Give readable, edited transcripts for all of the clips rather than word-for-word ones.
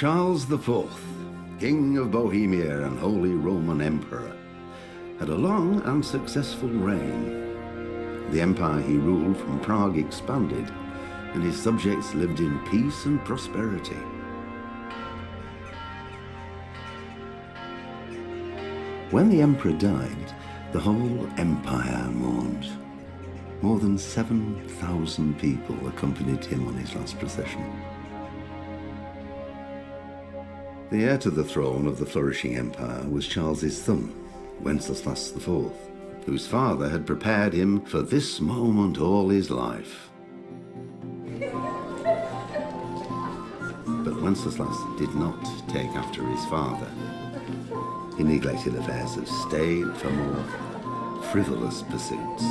Charles IV, King of Bohemia and Holy Roman Emperor, had a long and successful reign. The empire he ruled from Prague expanded, and his subjects lived in peace and prosperity. When the emperor died, the whole empire mourned. More than 7,000 people accompanied him on his last procession. The heir to the throne of the flourishing empire was Charles's son, Wenceslas IV, whose father had prepared him for this moment all his life. But Wenceslas did not take after his father. He neglected affairs of state for more frivolous pursuits.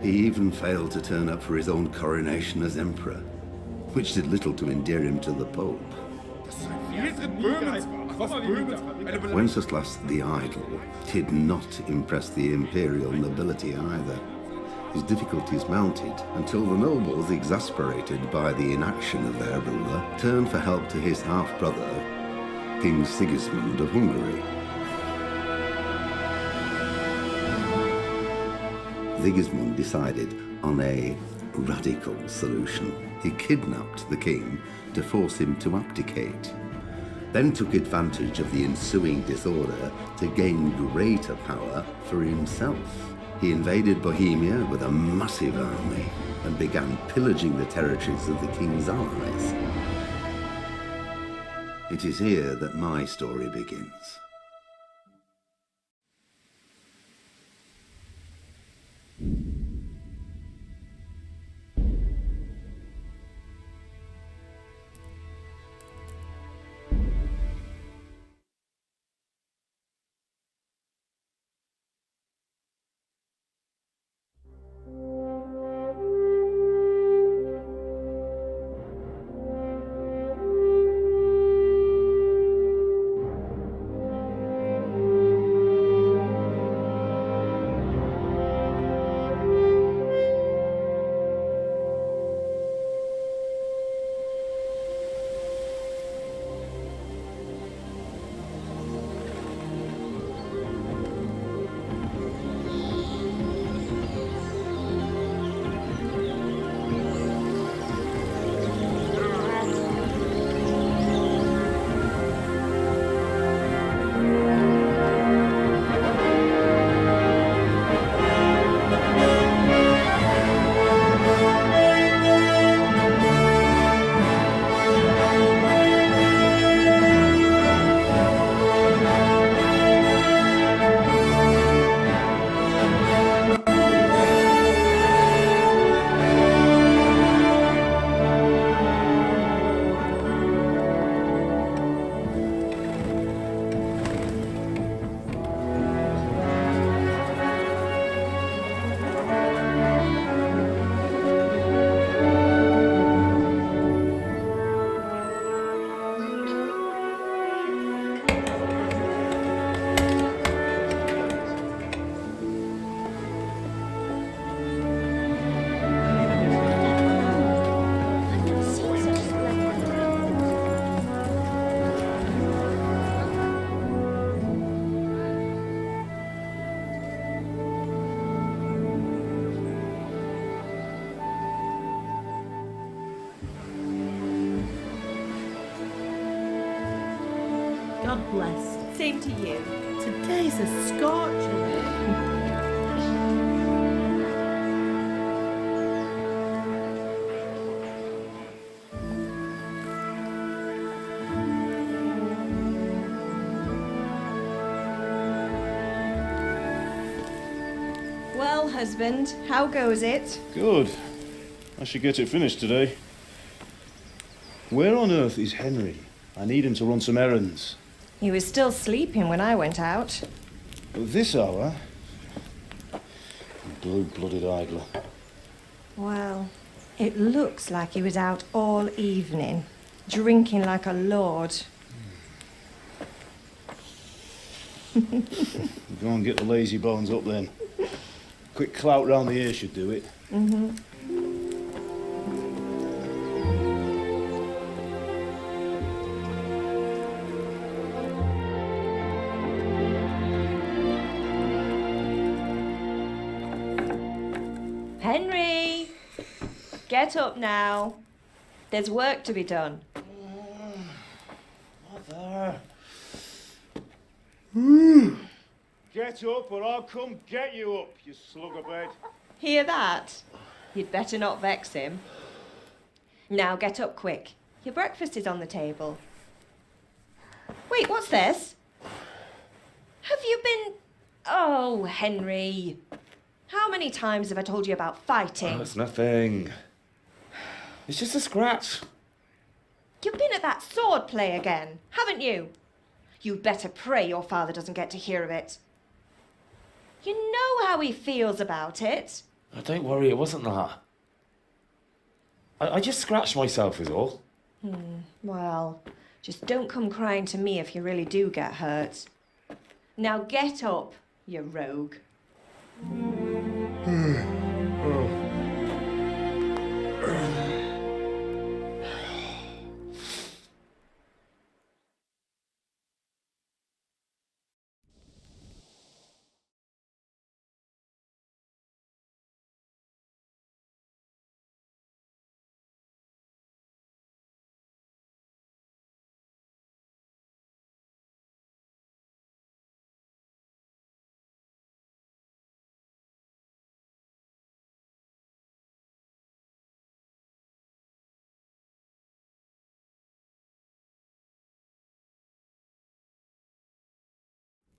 He even failed to turn up for his own coronation as emperor, which did little to endear him to the Pope. Wenceslas the Idle did not impress the imperial nobility either. His difficulties mounted until the nobles, exasperated by the inaction of their ruler, turned for help to his half-brother, King Sigismund of Hungary. Sigismund decided on a radical solution. He kidnapped the king to force him to abdicate, then took advantage of the ensuing disorder to gain greater power for himself. He invaded Bohemia with a massive army and began pillaging the territories of the king's allies. It is here that my story begins. God bless. Same to you. Today's a scorcher. Well, husband, how goes it? Good. I should get it finished today. Where on earth is Henry? I need him to run some errands. He was still sleeping when I went out. At this hour? Blue-blooded idler. Well, it looks like he was out all evening, drinking like a lord. Go and get the lazy bones up then. Quick clout round the ear should do it. Mm-hmm. Get up now. There's work to be done. Mother. Get up or I'll come get you up, you slug of bed. Hear that? You'd better not vex him. Now get up quick. Your breakfast is on the table. Wait, what's this? Have you been... Oh, Henry. How many times have I told you about fighting? Oh, it's nothing. It's just a scratch. You've been at that sword play again, haven't you? You'd better pray your father doesn't get to hear of it. You know how he feels about it. Oh, don't worry, it wasn't that. I just scratched myself is all. Well, just don't come crying to me if you really do get hurt. Now get up, you rogue.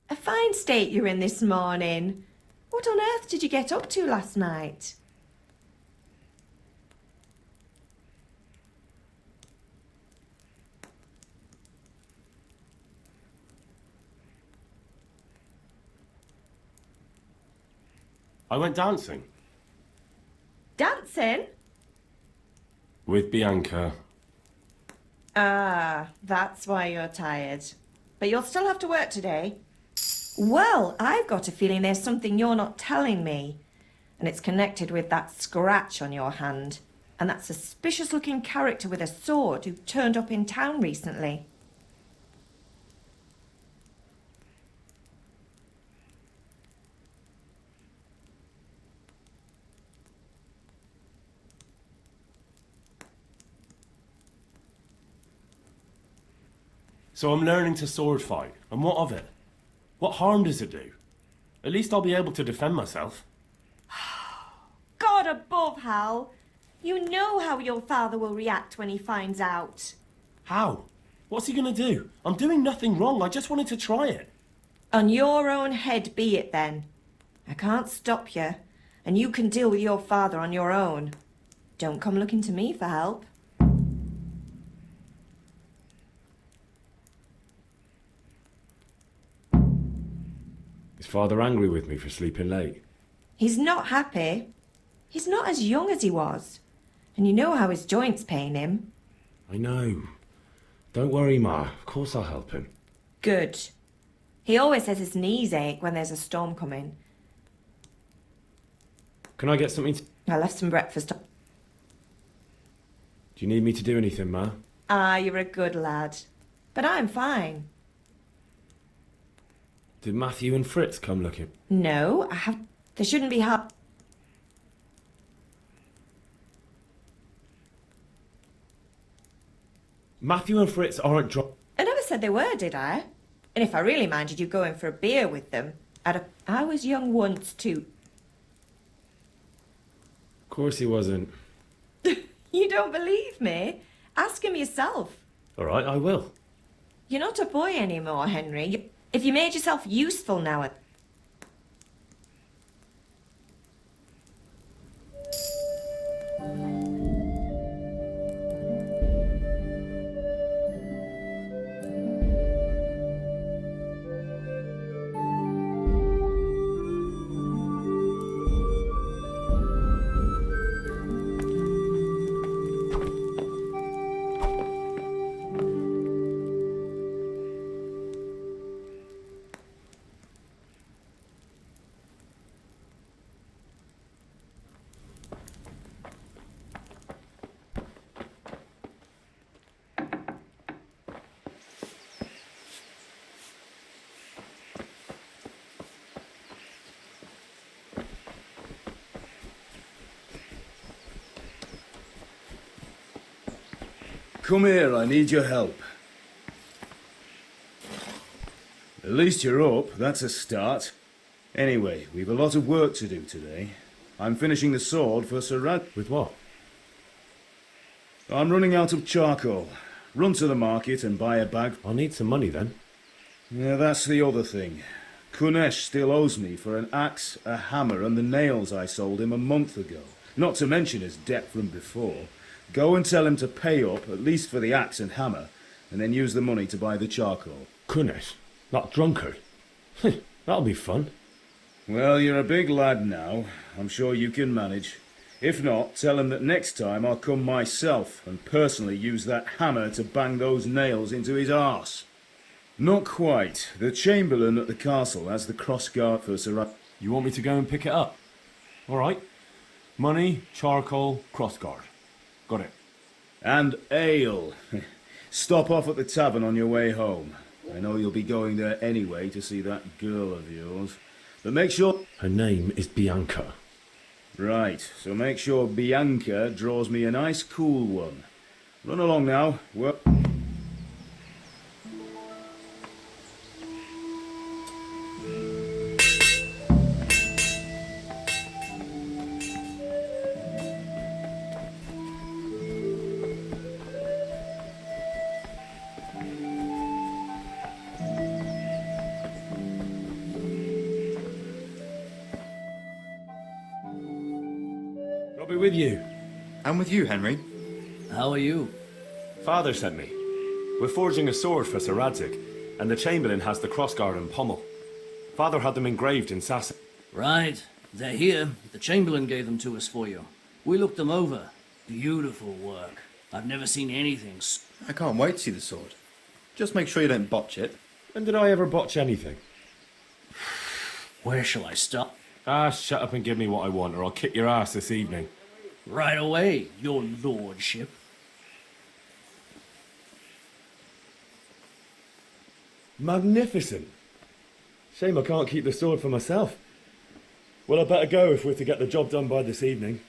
A fine state you're in this morning. What on earth did you get up to last night? I went dancing. Dancing? With Bianca. Ah, that's why you're tired. But you'll still have to work today. Well, I've got a feeling there's something you're not telling me. And it's connected with that scratch on your hand. And that suspicious-looking character with a sword who turned up in town recently. So I'm learning to sword fight. And what of it? What harm does it do? At least I'll be able to defend myself. God above, Hal. You know how your father will react when he finds out. How? What's he gonna do? I'm doing nothing wrong. I just wanted to try it. On your own head be it then. I can't stop you, and you can deal with your father on your own. Don't come looking to me for help. Is Father angry with me for sleeping late? He's not happy. He's not as young as he was. And you know how his joints pain him. I know. Don't worry, Ma. Of course I'll help him. Good. He always says his knees ache when there's a storm coming. Can I get something to... I left some breakfast. Do you need me to do anything, Ma? Ah, you're a good lad. But I'm fine. Did Matthew and Fritz come looking? No, I have... There shouldn't be hard... Matthew and Fritz aren't I never said they were, did I? And if I really minded you going for a beer with them, I was young once too. Of course he wasn't. You don't believe me? Ask him yourself. All right, I will. You're not a boy anymore, Henry. If you made yourself useful now... come here, I need your help. At least you're up, that's a start. Anyway, we've a lot of work to do today. I'm finishing the sword for Sir Rad... With what? I'm running out of charcoal. Run to the market and buy a bag. I'll need some money then. Yeah, that's the other thing. Kunesh still owes me for an axe, a hammer, and the nails I sold him a month ago. Not to mention his debt from before. Go and tell him to pay up, at least for the axe and hammer, and then use the money to buy the charcoal. Kunesh? That drunkard? That'll be fun. Well, you're a big lad now. I'm sure you can manage. If not, tell him that next time I'll come myself and personally use that hammer to bang those nails into his arse. Not quite. The Chamberlain at the castle has the cross-guard for Sir... You want me to go and pick it up? All right. Money, charcoal, crossguard. Got it. And ale. Stop off at the tavern on your way home. I know you'll be going there anyway to see that girl of yours. But make sure... Her name is Bianca. Right, so make sure Bianca draws me a nice cool one. Run along now. Work... I'll be with you. I'm with you, Henry. How are you? Father sent me. We're forging a sword for Sir Radzig, and the Chamberlain has the crossguard and pommel. Father had them engraved in Sasson. Right. They're here. The Chamberlain gave them to us for you. We looked them over. Beautiful work. I've never seen anything I can't wait to see the sword. Just make sure you don't botch it. When did I ever botch anything? Where shall I stop? Shut up and give me what I want, or I'll kick your ass this evening. Right away, your lordship. Magnificent. Shame I can't keep the sword for myself. Well, I better go if we're to get the job done by this evening.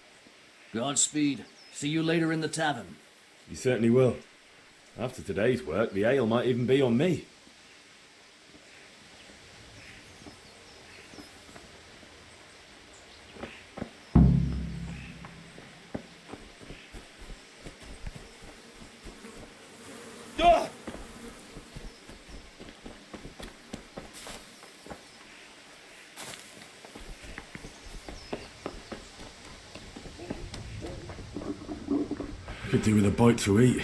Godspeed. See you later in the tavern. You certainly will. After today's work, the ale might even be on me. Could do with a bite to eat.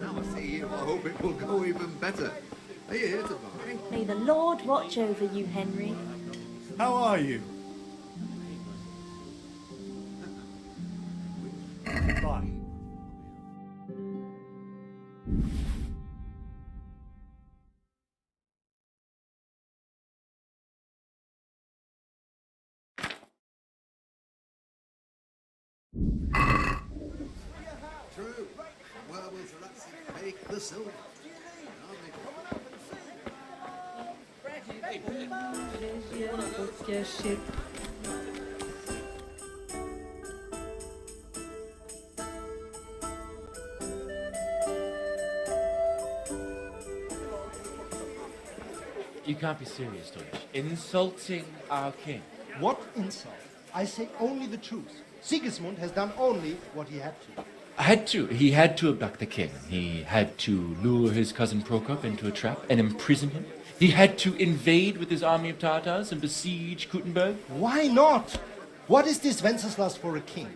Now I see you, I hope it will go even better. Are you here to buy? May the Lord watch over you, Henry. How are you? Bye. True. Where will Sir Radzig take the silver? Your ship. You can't be serious, Deutsch. Insulting our king. What insult? I say only the truth. Sigismund has done only what he had to. He had to abduct the king. He had to lure his cousin Prokop into a trap and imprison him. He had to invade with his army of Tatars and besiege Kuttenberg. Why not? What is this Wenceslas for a king?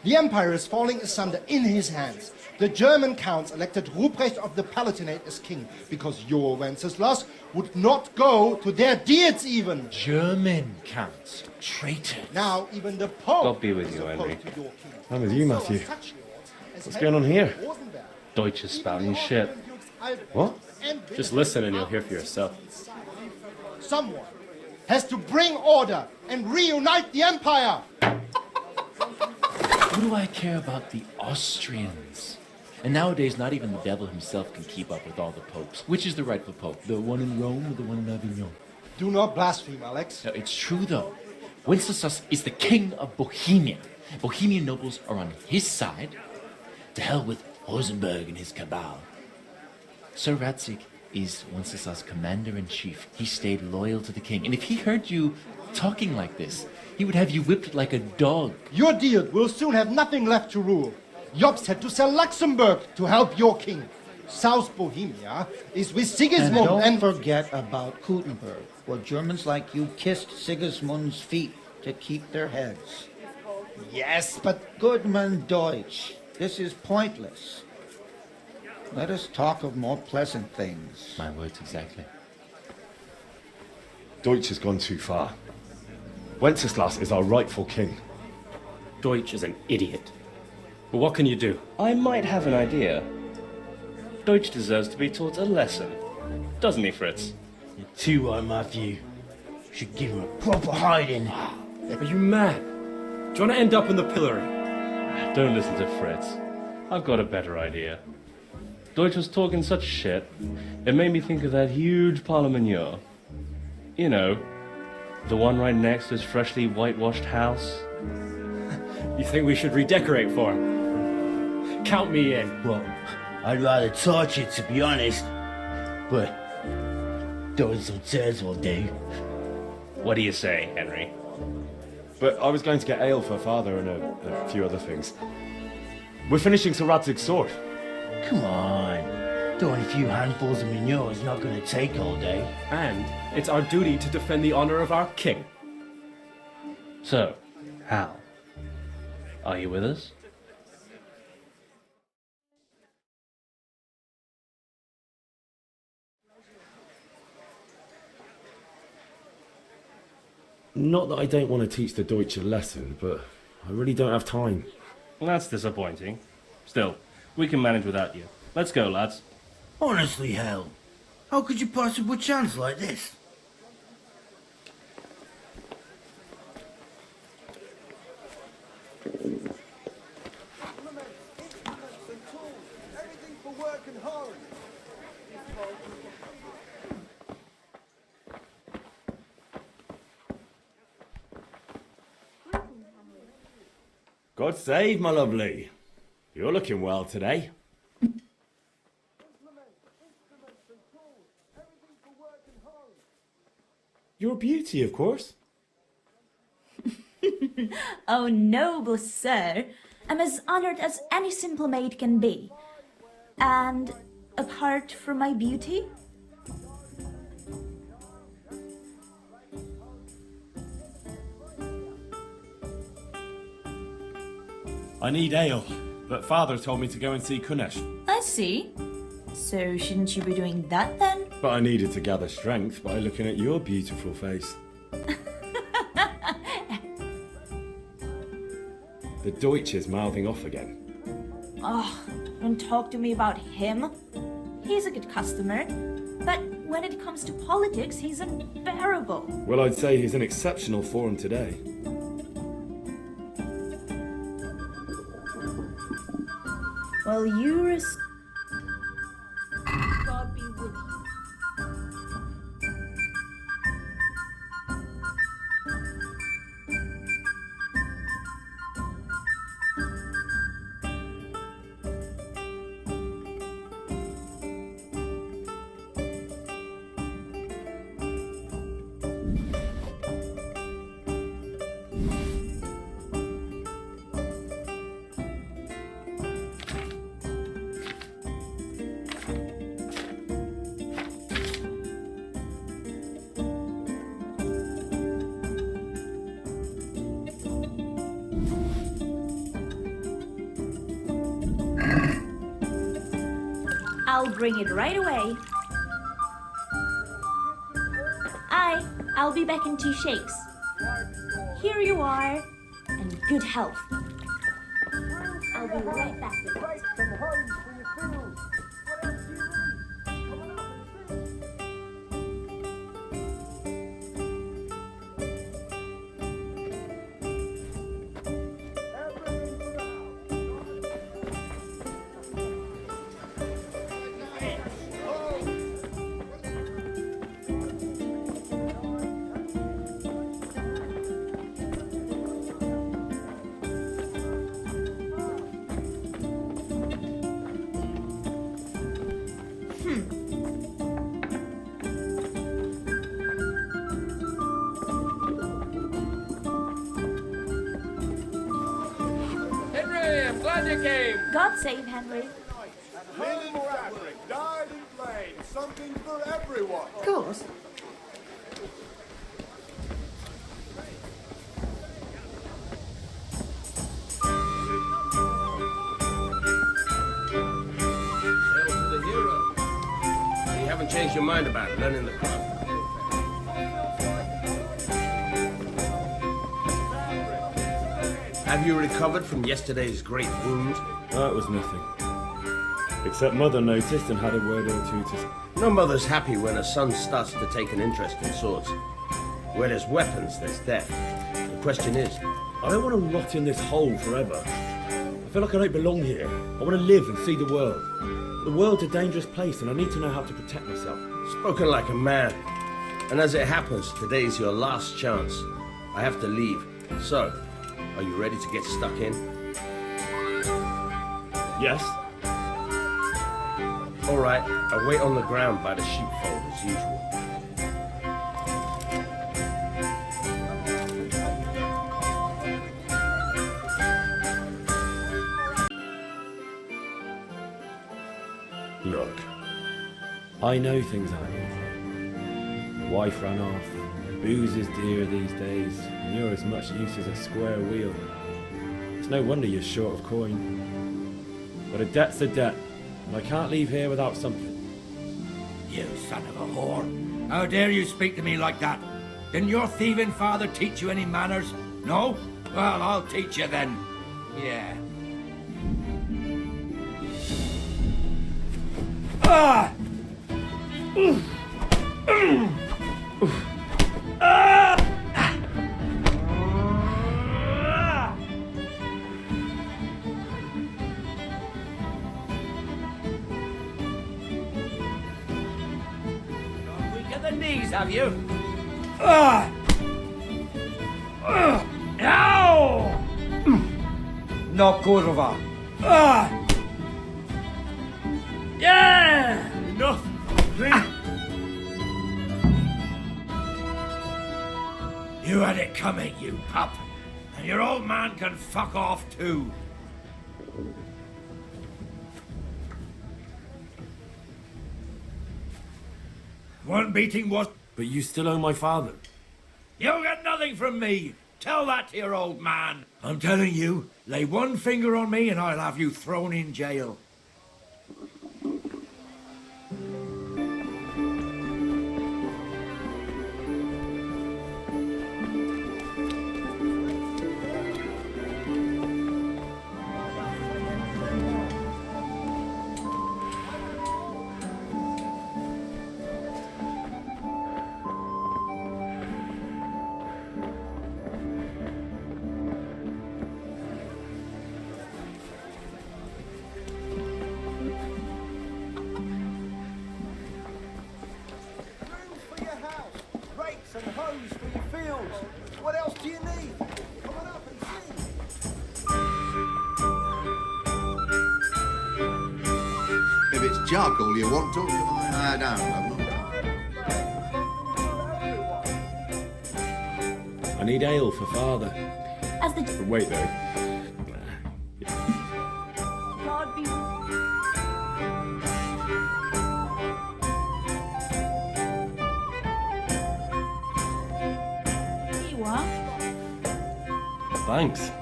The empire is falling asunder in his hands. The German counts elected Ruprecht of the Palatinate as king because your Wenceslas would not go to their deeds even. German counts. Traitors. Now even the Pope God be with is you, opposed Henry. to your king. I'm with you, Matthew. So are such lords as What's going on here? Rosenberg, Deutsch is spouting shit. What? and Just listen and you'll hear for yourself. Someone has to bring order and reunite the empire. What do I care about the Austrians? And nowadays, not even the devil himself can keep up with all the popes. Which is the rightful pope? The one in Rome or the one in Avignon? Do not blaspheme, Alex. No, it's true, though. Wenceslas is the king of Bohemia. Bohemian nobles are on his side. To hell with Rosenberg and his cabal. Sir Radzik is Wenceslas' commander-in-chief. He stayed loyal to the king. And if he heard you talking like this, he would have you whipped like a dog. Your Diet will soon have nothing left to rule. Jobst had to sell Luxembourg to help your king. South Bohemia is with Sigismund And don't forget about Gutenberg, where Germans like you kissed Sigismund's feet to keep their heads. Yes, but Goodman Deutsch, this is pointless. Let us talk of more pleasant things. My words exactly. Deutsch has gone too far. Wenceslas is our rightful king. Deutsch is an idiot. But what can you do? I might have an idea. Deutsch deserves to be taught a lesson. Doesn't he, Fritz? You're too right, Matthew. Should give him a proper hiding. Are you mad? Do you want to end up in the pillory? Don't listen to Fritz. I've got a better idea. Deutsch was talking such shit, it made me think of that huge parliament. You know, the one right next to his freshly whitewashed house. You think we should redecorate for him? Count me in. Well, I'd rather torch it, to be honest. But doing some tears will do. What do you say, Henry? But I was going to get ale for father and a few other things. We're finishing Sir Radzig's sword. Come on. Doing a few handfuls of manure is not going to take all day. And it's our duty to defend the honor of our king. So, Hal, are you with us? Not that I don't want to teach the Deutsch a lesson, but I really don't have time. That's disappointing. Still, we can manage without you. Let's go, lads. Honestly, Hal, how could you possibly chance like this? God save, my lovely. You're looking well today. You're a beauty, of course. Oh, noble sir, I'm as honored as any simple maid can be. And apart from my beauty, I need ale, but father told me to go and see Kunesh. I see. So shouldn't you be doing that then? But I needed to gather strength by looking at your beautiful face. The Deutsch is mouthing off again. Oh, don't talk to me about him. He's a good customer, but when it comes to politics, he's unbearable. Well, I'd say he's in exceptional form today. Well, you're a... God be with you. I'll bring it right away. I'll be back in 2 shakes. Here you are, and good health. I'll be right back with it. Magic game! God save Henry. Living fabric, dyed and plain, something for everyone. Of course. Hail to the hero. You haven't changed your mind about learning the craft. Have you recovered from yesterday's great wound? That was nothing. Except Mother noticed and had a word or two to say. No mother's happy when her son starts to take an interest in swords. Where there's weapons, there's death. The question is... I don't want to rot in this hole forever. I feel like I don't belong here. I want to live and see the world. The world's a dangerous place and I need to know how to protect myself. Spoken like a man. And as it happens, today's your last chance. I have to leave. So, are you ready to get stuck in? Yes. All right, I wait on the ground by the sheepfold as usual. Look, I know things aren't easy. The wife ran off, booze is dear these days, and you're as much use as a square wheel. It's no wonder you're short of coin. But a debt's a debt, and I can't leave here without something. You son of a whore. How dare you speak to me like that? Didn't your thieving father teach you any manners? No? Well, I'll teach you then. Yeah. Ah! Weak at the knees, have you? Ow! No kurwa. Yeah! Enough! You had it coming, you pup. And your old man can fuck off too. One beating was... But you still owe my father. You'll get nothing from me. Tell that to your old man. I'm telling you, lay one finger on me and I'll have you thrown in jail. If it's charcoal you want, talk to my down. I need ale for father. As the... Wait though. God be... Here you are. Thanks.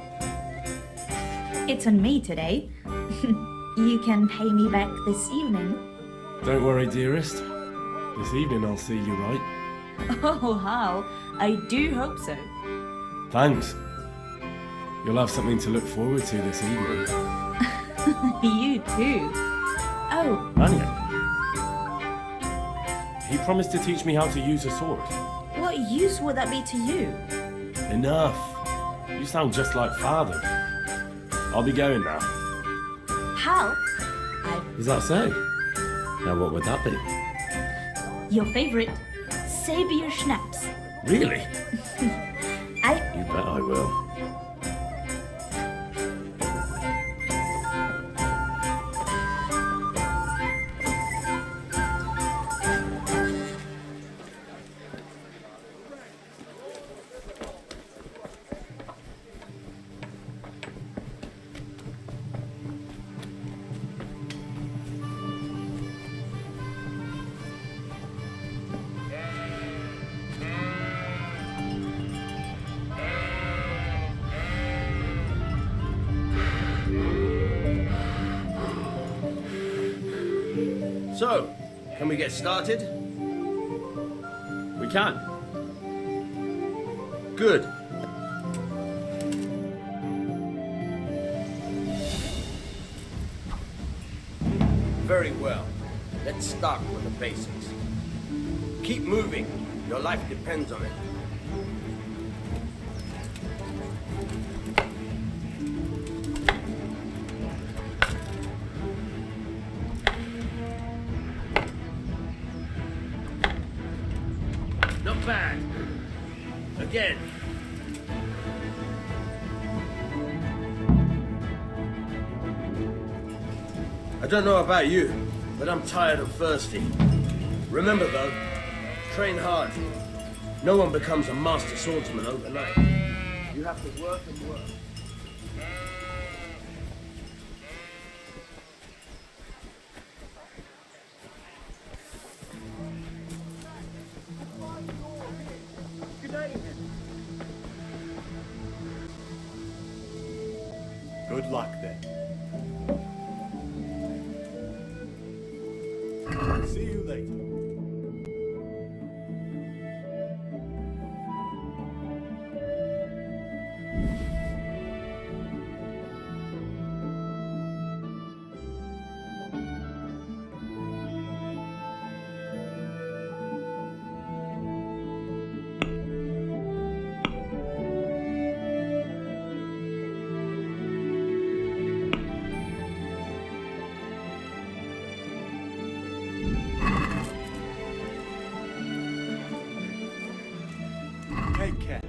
It's on me today. You can pay me back this evening. Don't worry, dearest. This evening I'll see you right. Oh, how? I do hope so. Thanks. You'll have something to look forward to this evening. You too. Oh. Anya. He promised to teach me how to use a sword. What use would that be to you? Enough. You sound just like father. I'll be going now. How? Is that so? Now what would that be? Your favorite Sabier Schnapps. Really? I... You bet I will. So, can we get started? We can. Good. Very well. Let's start with the basics. Keep moving. Your life depends on it. Not bad. Again. I don't know about you, but I'm tired and thirsty. Remember though, train hard. No one becomes a master swordsman overnight. You have to work and work. Good luck then. See you later. Take care.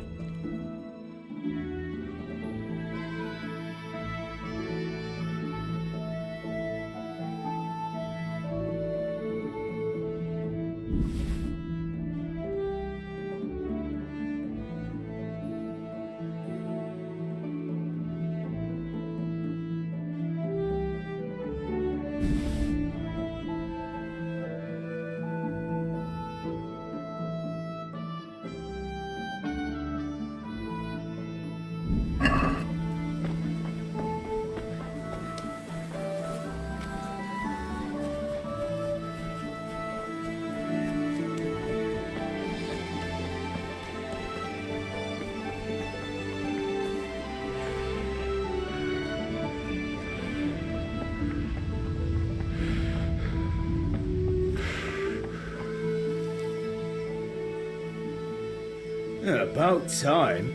About time.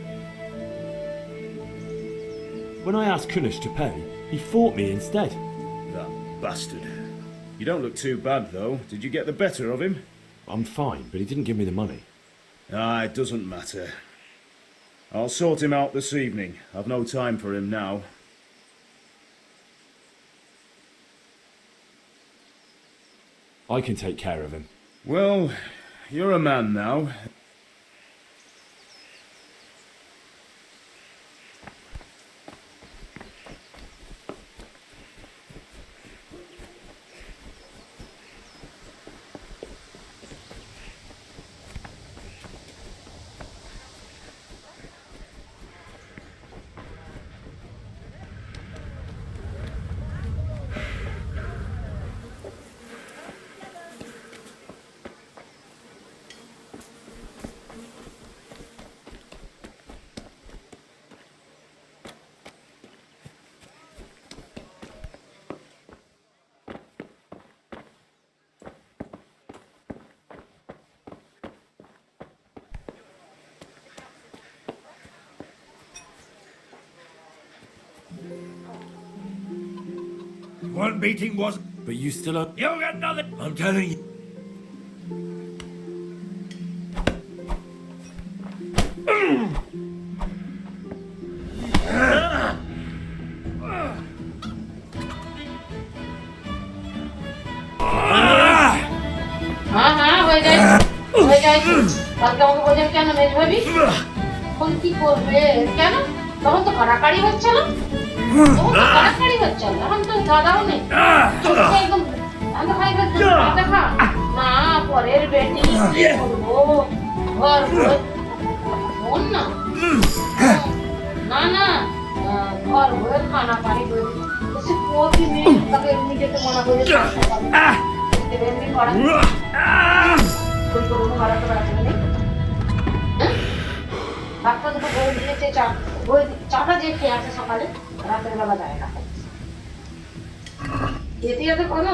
When I asked Kunish to pay, he fought me instead. That bastard. You don't look too bad, though. Did you get the better of him? I'm fine, but he didn't give me the money. Ah, it doesn't matter. I'll sort him out this evening. I've no time for him now. I can take care of him. Well, you're a man now. One beating was... But you still are... You got nothing! I'm telling you. হয়ে যায় কালকে আমাকে বলছেন কেন মেজ ভাবি এখন কি করবে কেন তখন তো কাড়াকাড়ি হচ্ছে না কাড়াকাড়ি হচ্ছে না এখন তো দাদাও নেই একদম দেখা না পরের বেটি কি করবো ঘর শোন না না না ঘর ঘরে খানা পানি সে প্রতিদিন তাকে এমনি যেতে মনে করে এমনি করা কোনো বাড়াতে পারছে না ডাক্তার দুটো বই দিয়েছে চাটা যে খেয়ে আছে সকালে রাতের বেলা দেয় না যেতে যেতে কোনো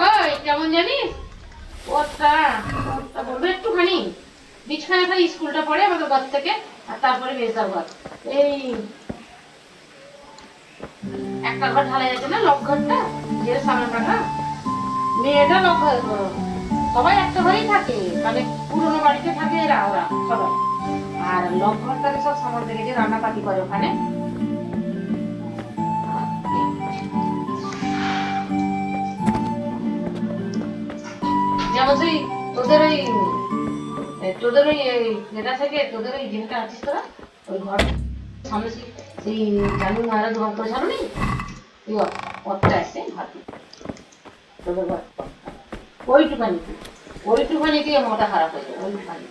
ওই কেমন জানিস ওটা বলবো একটুখানি বিছখানে খালি স্কুলটা পড়ে আমাদের ঘর থেকে আর তারপরে বেসার ঘর এই একটা ঘর ঢালাই আছে না লক ঘরটা যে সামনেটা মেয়েটা লক ঘর সবাই একটা ঘরেই থাকে মানে পুরোনো বাড়িতে থাকে ওরা সবাই আর লক ঘরটাকে সব সামনে থেকে যে রান্নাপাতি করে ওখানে যেমন সেই তোদের ওই এটা থেকে তোদের ওই জিনিসটা আছিস তোরা ওই ঘর সামনে সেই জানু মারা ধোয়া করে ছাড়ো নি তুই অতটা আসছে ঘর তোদের ঘর ওইটুখানিতে মোটা খারাপ হয়ে যাবে ওইটুখানি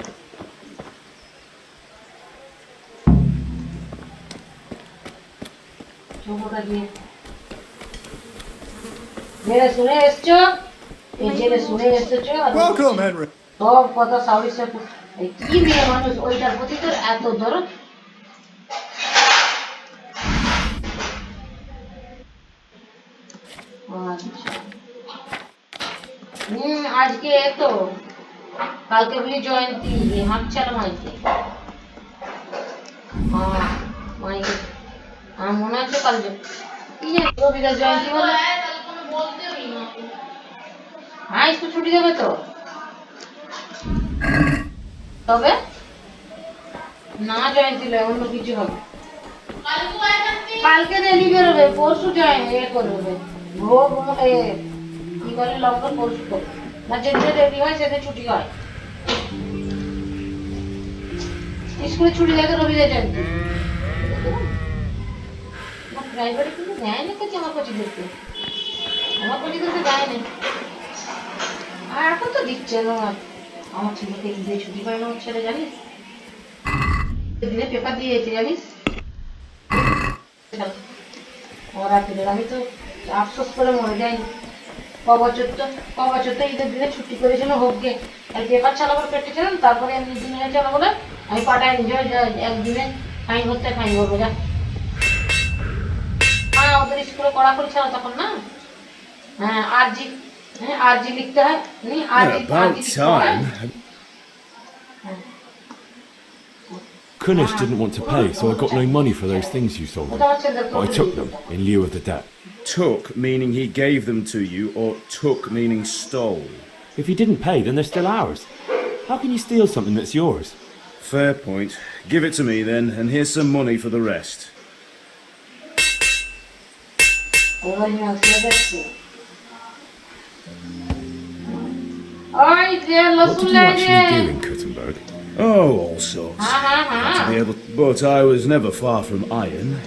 চোখটা দিয়ে জেনে শুনে এসছো এই জেনে শুনে এসেছো সব কথা সাউরি সাহেব কি মেয়ে মানুষ ওইটার প্রতি তোর এত দরদ আজকে তো কালকে বলি জয়ন্তী হাঁটছাল মাইকে মাইকে আমার মনে হচ্ছে কাল কি জানি রবিবার জয়ন্তী বলে হ্যাঁ স্কুল ছুটি দেবে তো তবে না জয়ন্তী নয় অন্য কিছু হবে কালকে রেলি বেরোবে পরশু করবে ভোগ কি বলে লকডাউন পরশু করবে না যেদিন রেডি হয় সেদিন ছুটি হয় স্কুলে ছুটি থাকে রবিবার জয়ন্তী প্রাইভেটে কিন্তু দেয় না কিছু আমার কোচিদেরকে দেয় না আর এখন তো দিচ্ছে না আমার ছেলেকে ঈদে ছুটি পায় না আমার ছেলে জানিস দিনে পেপার দিয়েছে জানিস আমি তো আফসোস করে মরে যাইনি কবছর তো ঈদের দিনে ছুটি করেছিল হোককে পেপার চালাবার পেটেছিলাম তারপরে আমি দিনে চালা বলে আমি পাঠাই নিজে একদিনে ফাইন ভরবো যা হ্যাঁ ওদের স্কুলে কড়াকড়ি ছিল তখন না হ্যাঁ আরজি লিখতে হয় Kunish didn't want to pay, so I got no money for those things you sold him. But I took them in lieu of the debt. Took meaning he gave them to you, or took meaning stole? If he didn't pay, then they're still ours. How can you steal something that's yours? Fair point. Give it to me then, and here's some money for the rest. What did you actually do in Kuttenberg? Oh, all sorts. But I was never far from iron.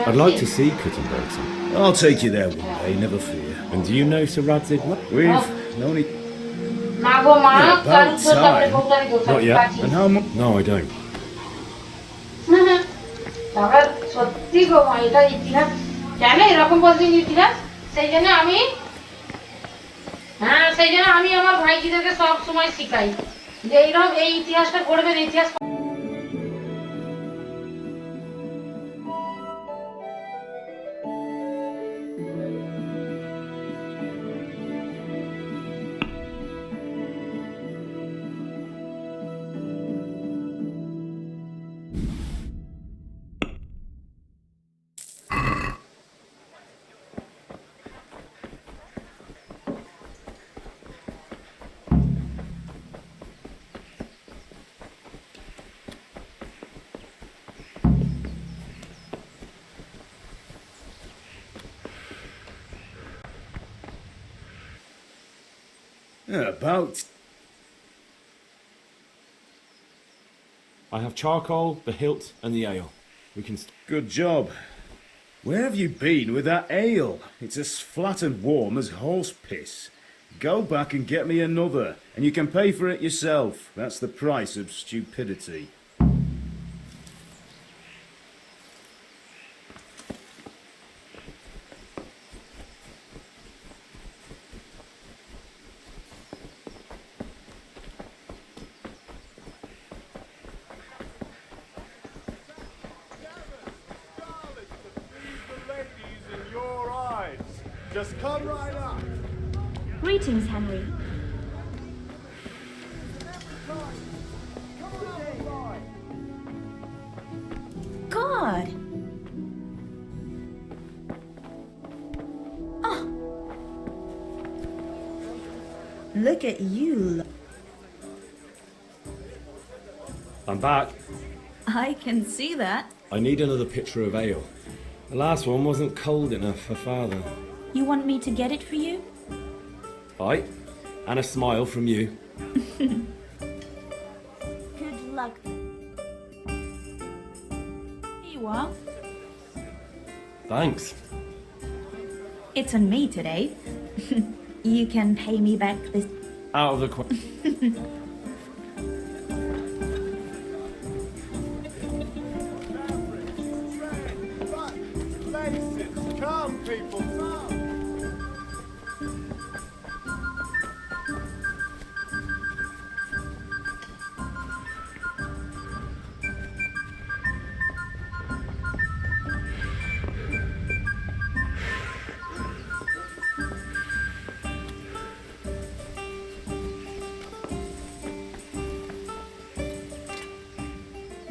I'd like to see Kuttenberg. I'll take you there one day, never fear. And do you know Sir Radzig? We've known it. About time. Not yet. And how much? No, I don't. সত্যি গো এটা ইতিহাস জানে এরকম বলছেন ইতিহাস সেই জন্য আমি আমার ভাইজিদেরকে সব সময় শিখাই যে এইরকম এই ইতিহাসটা গড়বেন ইতিহাস About. I have charcoal, the hilt, and the ale. We can. Good job. Where have you been with that ale? It's as flat and warm as horse piss. Go back and get me another, and you can pay for it yourself. That's the price of stupidity. Just come right up. Greetings, Henry. God! Oh! Look at you. I'm back. I can see that. I need another pitcher of ale. The last one wasn't cold enough for Father. You want me to get it for you? Aye, and a smile from you. Good luck. Here you are. Thanks. It's on me today. You can pay me back this. Out of the question. Places. Come, people, come.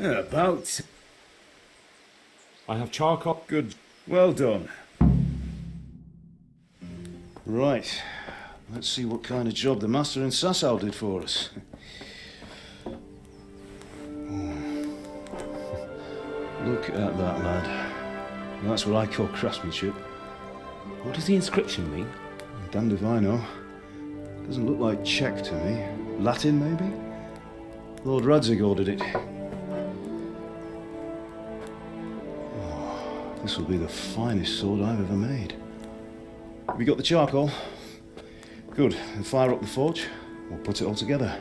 About. I have charcoal. Good. Well done. Right. Let's see what kind of job the master in Sasau did for us. Look at that, lad. That's what I call craftsmanship. What does the inscription mean? Damned if I know. Doesn't look like Czech to me. Latin, maybe? Lord Radzig ordered it. This will be the finest sword I've ever made. Have you got the charcoal? Good. Then fire up the forge. We'll put it all together.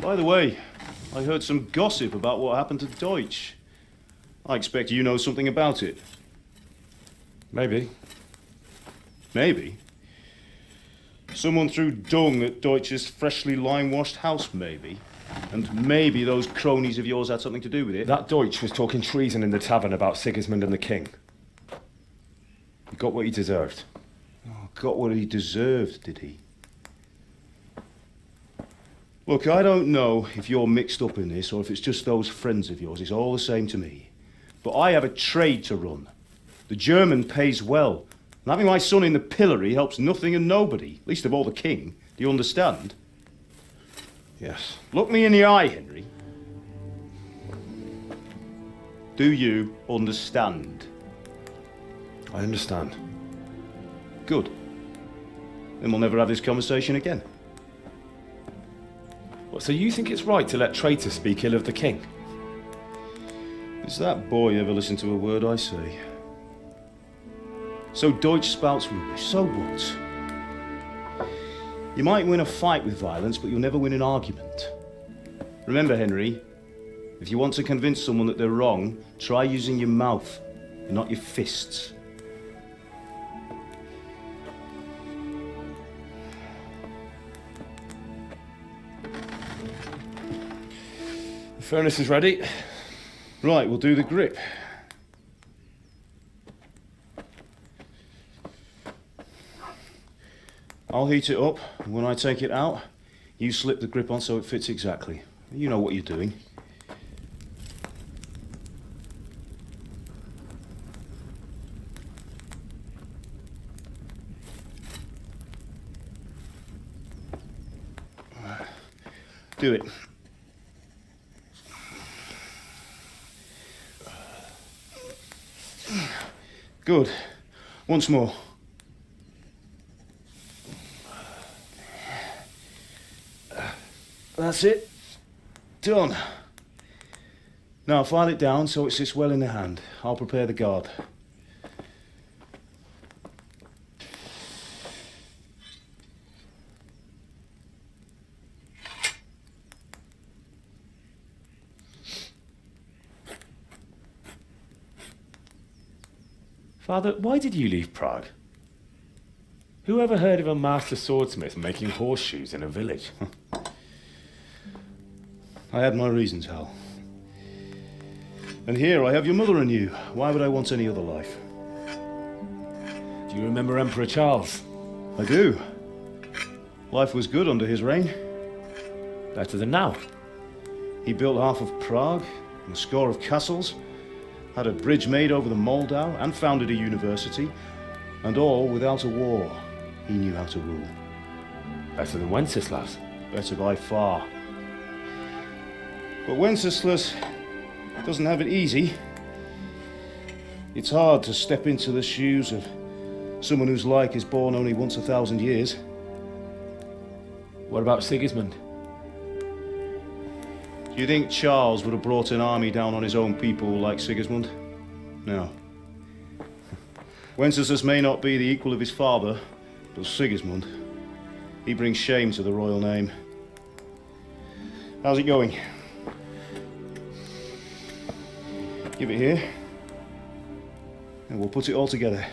By the way, I heard some gossip about what happened to Deutsch. I expect you know something about it. Maybe. Maybe? Someone threw dung at Deutsch's freshly lime-washed house, maybe? And maybe those cronies of yours had something to do with it? That Deutsch was talking treason in the tavern about Sigismund and the king. He got what he deserved. Oh, got what he deserved, did he? Look, I don't know if you're mixed up in this or if it's just those friends of yours. It's all the same to me. But I have a trade to run. The German pays well. And having my son in the pillory helps nothing and nobody, least of all the king. Do you understand? Yes. Look me in the eye, Henry. Do you understand? I understand. Good. Then we'll never have this conversation again. What, so you think it's right to let traitors speak ill of the king? Does that boy ever listen to a word I say? So Deutsch spouts rubbish, so what? You might win a fight with violence, but you'll never win an argument. Remember, Henry, if you want to convince someone that they're wrong, try using your mouth and not your fists. The furnace is ready. Right, we'll do the grip. I'll heat it up, and when I take it out, you slip the grip on so it fits exactly. You know what you're doing. Do it. Good. Once more. That's it. Done. Now file it down so it sits well in the hand. I'll prepare the guard. Father, why did you leave Prague? Who ever heard of a master swordsmith making horseshoes in a village? I had my reasons, Hal. And here I have your mother and you. Why would I want any other life? Do you remember Emperor Charles? I do. Life was good under his reign. Better than now. He built half of Prague, and a score of castles, had a bridge made over the Moldau, and founded a university, and all without a war. He knew how to rule. Better than Wenceslas. Better by far. But Wenceslas doesn't have it easy. It's hard to step into the shoes of someone whose like is born only once 1,000 years. What about Sigismund? Do you think Charles would have brought an army down on his own people like Sigismund? No. Wenceslas may not be the equal of his father, but Sigismund, he brings shame to the royal name. How's it going? Give it here, and we'll put it all together.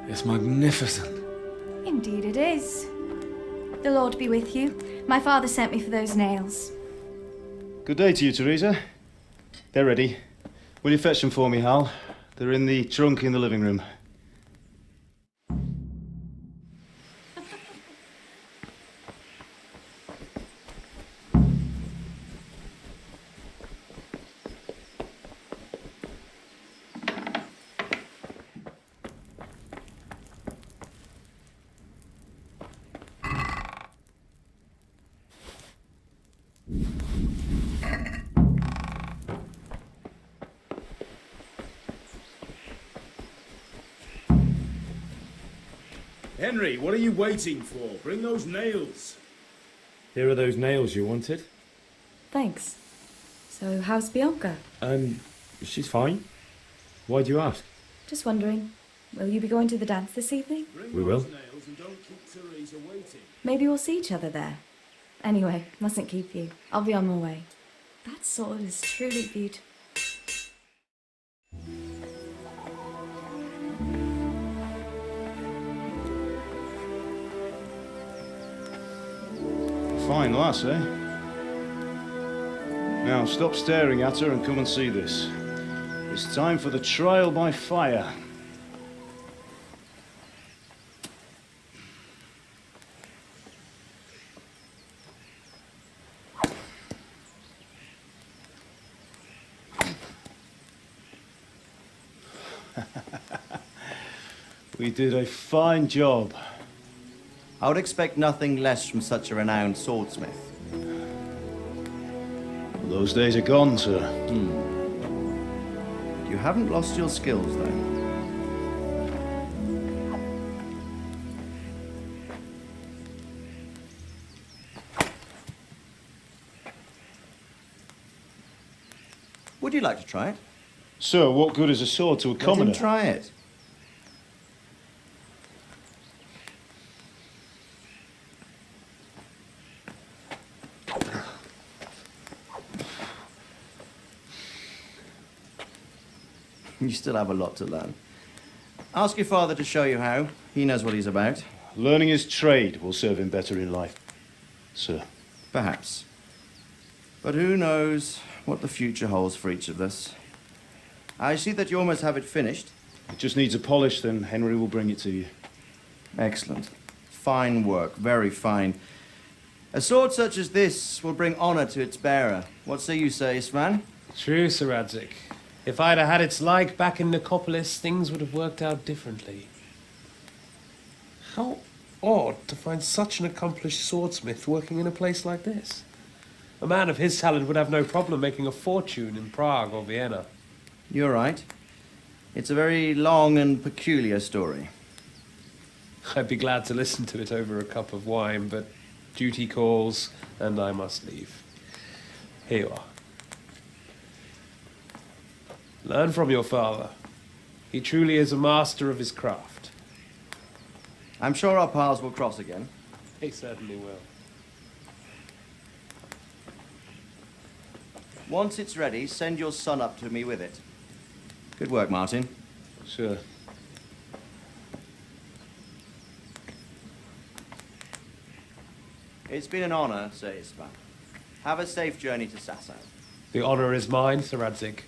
It's magnificent. Indeed it is. The Lord be with you. My father sent me for those nails. Good day to you, Teresa. They're ready. Will you fetch them for me, Hal? They're in the trunk in the living room. Henry, what are you waiting for? Bring those nails. Here are those nails you wanted. Thanks. So, how's Bianca? She's fine. Why do you ask? Just wondering, will you be going to the dance this evening? We will. Nails and don't keep Teresa waiting. Maybe we'll see each other there. Anyway, mustn't keep you. I'll be on my way. That sword is truly beautiful. Fine lass, eh? Now stop staring at her and come and see this. It's time for the trial by fire. We did a fine job. I would expect nothing less from such a renowned swordsmith. Those days are gone, sir. You haven't lost your skills, though. Would you like to try it? Sir, what good is a sword to a commoner? Let him try it. You still have a lot to learn. Ask your father to show you how. He knows what he's about. Learning his trade will serve him better in life, sir. Perhaps. But who knows what the future holds for each of us. I see that you almost have it finished. It just needs a polish, then Henry will bring it to you. Excellent. Fine work, very fine. A sword such as this will bring honor to its bearer. What say you, Sir Istvan? True, Sir Radzik. If I'd have had its like back in Nicopolis, things would have worked out differently. How odd to find such an accomplished swordsmith working in a place like this. A man of his talent would have no problem making a fortune in Prague or Vienna. You're right. It's a very long and peculiar story. I'd be glad to listen to it over a cup of wine, but duty calls, and I must leave. Here you are. Learn from your father. He truly is a master of his craft. I'm sure our paths will cross again. He certainly will. Once it's ready, send your son up to me with it. Good work, Martin. Sure. It's been an honor, Sir Ispan. Have a safe journey to Sensai. The honor is mine, Sir Radzik.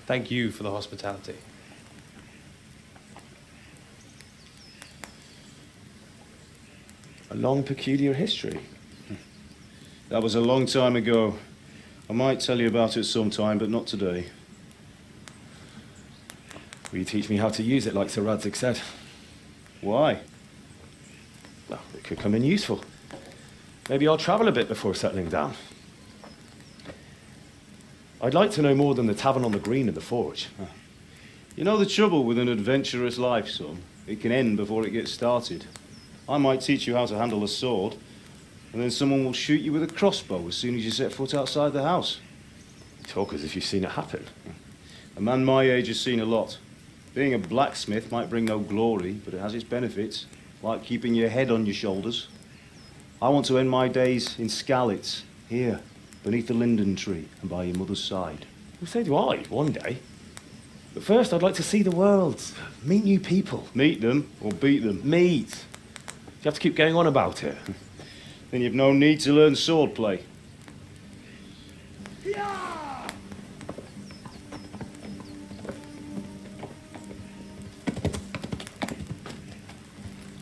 Thank you for the hospitality. A long, peculiar history. That was a long time ago. I might tell you about it sometime, but not today. Will you teach me how to use it, like Sir Radzik said? Why? Well, it could come in useful. Maybe I'll travel a bit before settling down. I'd like to know more than the tavern on the green and the forge. You know the trouble with an adventurous life, son? It can end before it gets started. I might teach you how to handle a sword, and then someone will shoot you with a crossbow as soon as you set foot outside the house. You talk as if you've seen it happen. A man my age has seen a lot. Being a blacksmith might bring no glory, but it has its benefits, like keeping your head on your shoulders. I want to end my days in Skalitz, here, beneath the linden tree and by your mother's side. Well, so do I, one day. But first, I'd like to see the world, meet new people. Meet them or beat them? Meet. You have to keep going on about it. Then you've no need to learn swordplay.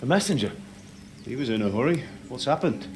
A messenger. He was in a hurry. What's happened?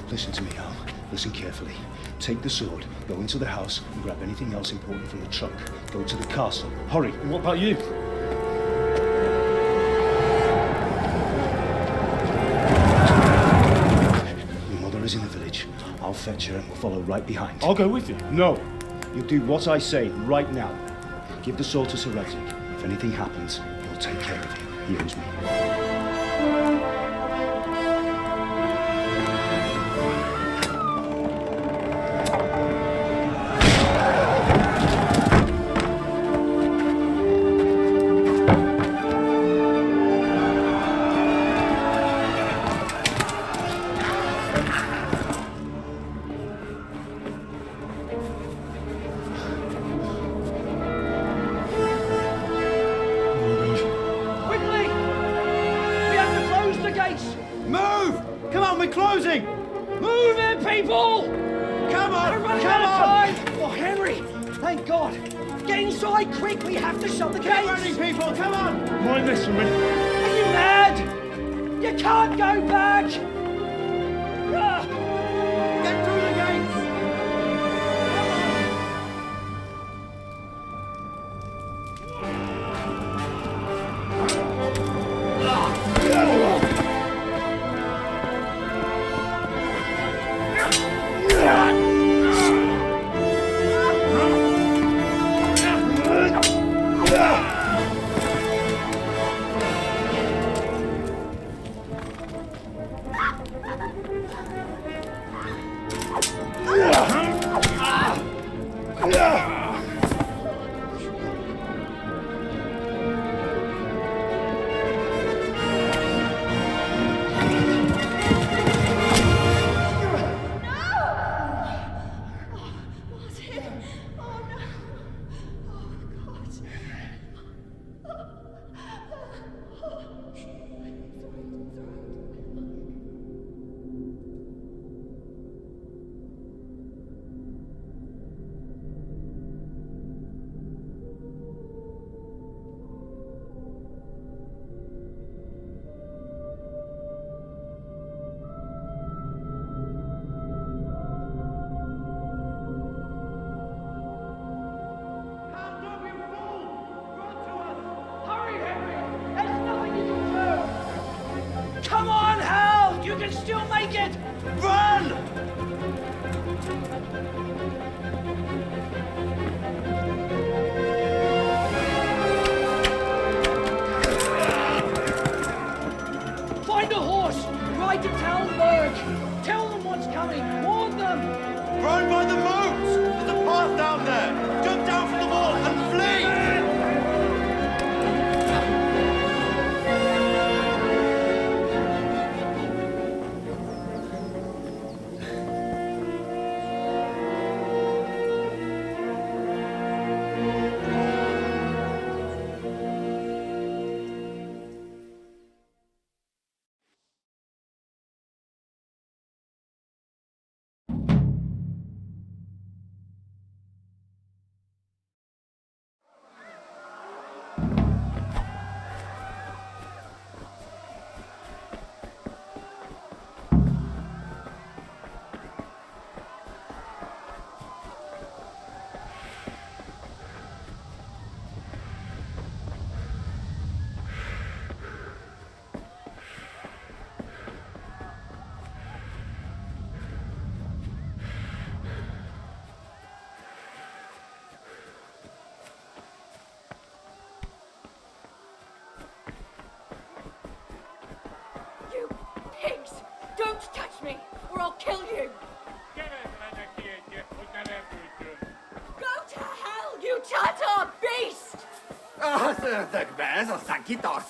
Listen to me, Al. Listen carefully. Take the sword, go into the house, and grab anything else important from the trunk. Go to the castle. Hurry. And what about you? Your mother is in the village. I'll fetch her and we'll follow right behind. I'll go with you. No. You'll do what I say right now. Give the sword to Sir Radzik. If anything happens, he'll take care of you. He owes me. Move it, people! Come on! We're running out of time! Oh, Henry! Thank God! Get inside, quick! We have to shut the gates! Keep running, people! Come on! Mind this for a minute. Are you mad? You can't go back! Get through the gates! Come on, Hal! You can still make it! Run! Find a horse! Ride to Talmberg! Tell them what's coming! Warn them! Run by the moat! There's a path down there! Jump down from the wall and flee! You pigs! Don't touch me, or I'll kill you! Go to hell, you Tatar beast! Ah, the bears are thank you, Dark